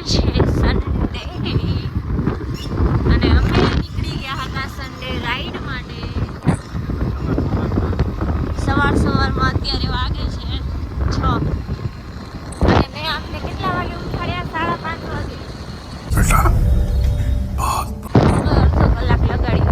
છે સન્ડે અને અમે નીકળી ગયા હતા સન્ડે રાઈડ માટે. સવારમાં અત્યારે વાગે છે 6 અને મેં આપને કેટલા વાગે ઉઠાડ્યા? 5:30 વાગે. અડધો કલાક લગાડી.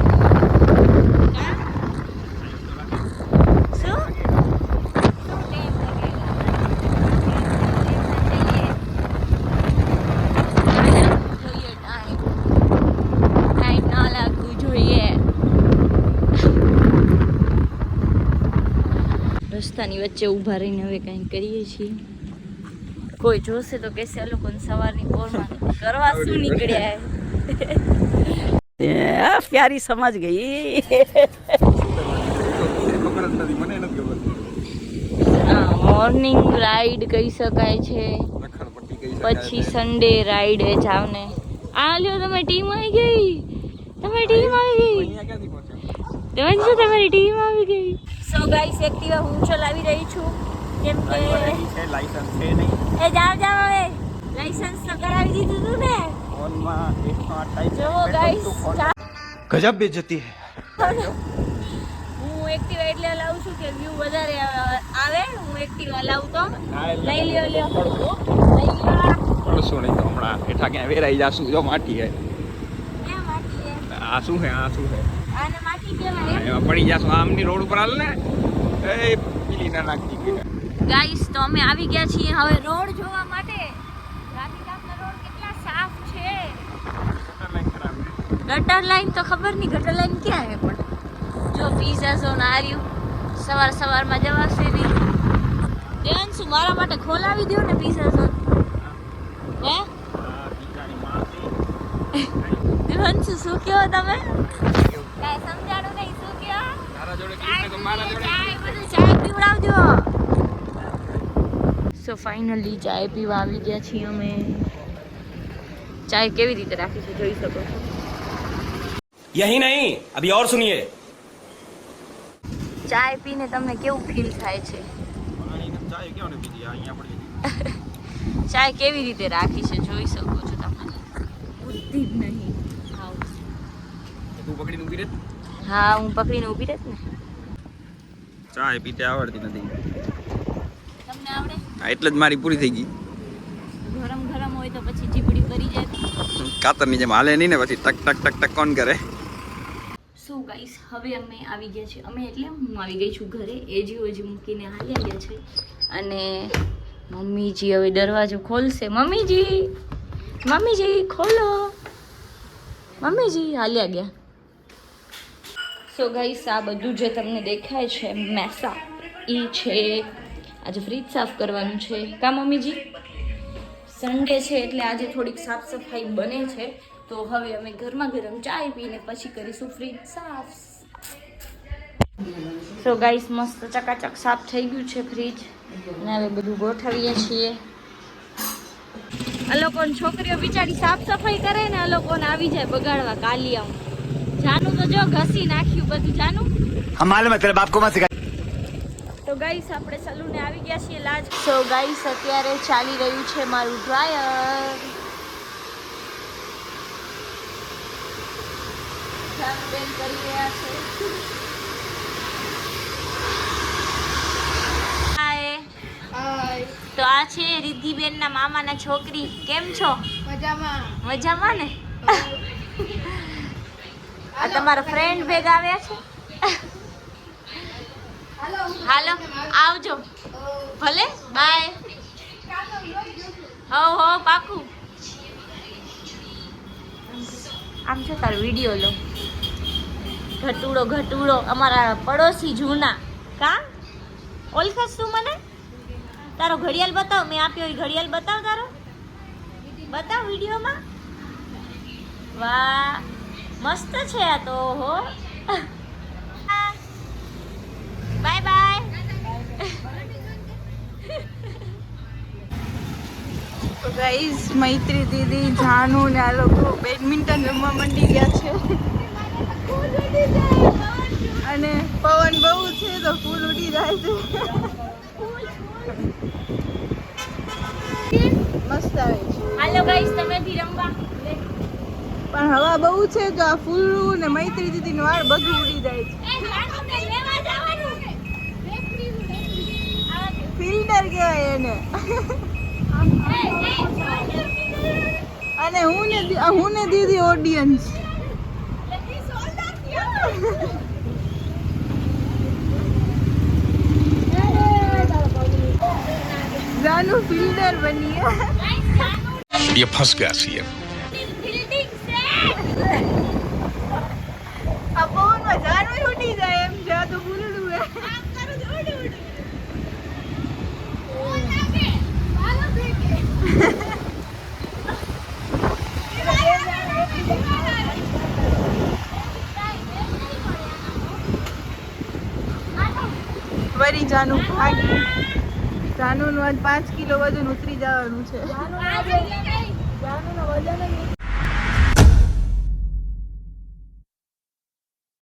રસ્તાની વચ્ચે ઊભા રહીને હવે કંઈ કરીએ છીએ. કોઈ જોશે તો કહેશે આ લોકોને સવારની પોરમાં કરવા શું નીકળ્યા? પ્યારી સમજ ગઈ. મોર્નિંગ રાઈડ કહી શકાય છે, પછી સન્ડે રાઈડ જાવને. આ લ્યો તમે ટીમ આવી ગઈ. તમારી ટીમ આવી ગઈ. સો ગાઈસ એક્ટિવા હું ચલાવી રહી છું કેમ કે લાયસન્સ છે નહીં. એ જાવ હવે લાયસન્સ તો કરાવી દીધું તું ને ફોનમાં 128 જો ગાઈસ ગજબ બેઇજ્જતી હે. હું એક્ટિવા એટલે લાવું છું કે વ્યૂ વધારે આવે. હું એક્ટિવા લાવું તો લઈ લ્યો પડશો નહીં તો હમણાં હેઠા ક્યાં વેરાઈ જાશું. જો માટી હે. ક્યાં માટી હે? આ શું હે? આને માટી કહેવાય. એમાં પડી જાશું. આમની રોડ ઉપર હાલ ને એ પીલી ના નાખી ગઈ. ગાઈસ તો અમે આવી ગયા છીએ હવે રોડ જોવા માટે. ગાંધીધામનો રોડ કેટલા સાફ છે. ગટર લાઈન તો ખબર નહીં ગટર લાઈન ક્યાં હે પણ જો પીઝા ઝોન આ રહ્યું. સવારમાં જવાશે નહીં. દેવાંશુ મારા માટે ખોલાવી દો ને પીઝા ઝોન. હે દેવાંશુ શું કહો તમે? કાંઈ સમજાણું નહીં. શું કહો? ચાય પીવડાવજો. સો ફાઇનલી ચાય પીવા આવી ગયા છીએ અમે. ચાય કેવી રીતે રાખી છે જોઈ શકો છો. यही नहीं अभी और सुनिए. ચાય પીને તમને કેવું ફીલ થાય છે? ચાય કેવી રીતે રાખી છે જોઈ શકો છો તમે. બુદ્ધિ જ નહીં. તું પકડીને ઊભી રહે. હા હું પકડીને ઊભી રહેત ને. ચાય પીતે આવડતી નથી. તમને આવડે? હા એટલે જ મારી પૂરી થઈ ગઈ. ગરમ હોય તો પછી ચીપડી કરી જાય. કાતરની જેમ હાલે નહીં ને પછી ટક ટક ટક ટક કોણ કરે. સો ગાઈસ હવે અમે આવી ગયા છીએ. અમે એટલે હું આવી ગઈ છું ઘરે. એજી મૂકીને હાલ્યા ગયા છે અને મમ્મીજી હવે દરવાજો ખોલશે. મમ્મીજી ખોલો. મમ્મીજી હાલ્યા ગયા. સો ગાઈસ આ બધું જે તમને દેખાય છે મેસા એ છે. આજે ફ્રીજ સાફ કરવાનું છે કા મમ્મીજી? સન્ડે છે એટલે આજે થોડીક સાફ સફાઈ બને છે. તો હવે અમે ગરમા ગરમ ચાય પીને પછી કરીશું ફ્રીજ સાફ. સો ગાઈસ મસ્ત ચકાચક સાફ થઈ ગયું છે ફ્રીજ અને હવે બધું ગોઠવીએ છીએ. આ લોકોને છોકરીઓ બિચારી સાફ સફાઈ કરે ને આ લોકોને આવી જાય બગાડવા કાલિયા. જાનું તો જો ઘસી નાખ્યું બધું. જાનું हमारे मतलब आपको मत सिखा. તો ગાઈસ આપણે સલૂને આવી ગયા છીએ લાજ. સો ગાઈસ અત્યારે ચાલી રહ્યું છે મારું ડ્રાયર. બેન કરી રહ્યા છે. હાય. તો આ છે રિદ્ધિબેન ના મામાના છોકરી. કેમ છો? મજામાં ને? આ તમારા ફ્રેન્ડ ભેગા આવ્યા છે? હાલો આવજો. ભલે બાય. હો પાકું. આમ છે તારો વિડીયો લો. ઘટુડો અમારા પડોશી જૂના. કા ઓળખસ તું મને? તારો ઘડિયાળ બતાવ. મેં આપ્યો એ ઘડિયાળ બતાવ. તારો બતાવ વિડીયોમાં. વાહ મસ્ત છે આ તો. હો બાય બાય. તો ગાઈઝ મૈત્રી દીદી જાનુ ને આ લોકો બેડમિન્ટન રમવા માંડી ગયા છે અને પવન બહુ છે તો ફૂલ ઉડી જાય છે. મસ્ત આવે છે હાલો ગાઈસ તમે બી રમવા પણ હવા બહુ છે તો આ ફૂલનું ને મૈત્રી દીદીનું વાળ બધું ઉડી જાય છે ફિલ્ટર કહેવાય એને અને હું ને દીદી ઓડિયન્સ જાનુ ફિલ્ટર બની ये फंस गया सीएम આ પવનમાં જાનુ ઉડી જાય એમ છે આ તો ફૂલડું હે વરી જાનુ ભાગી જાનુનું આજ 5 કિલો વજન ઉતરી જવાનું છે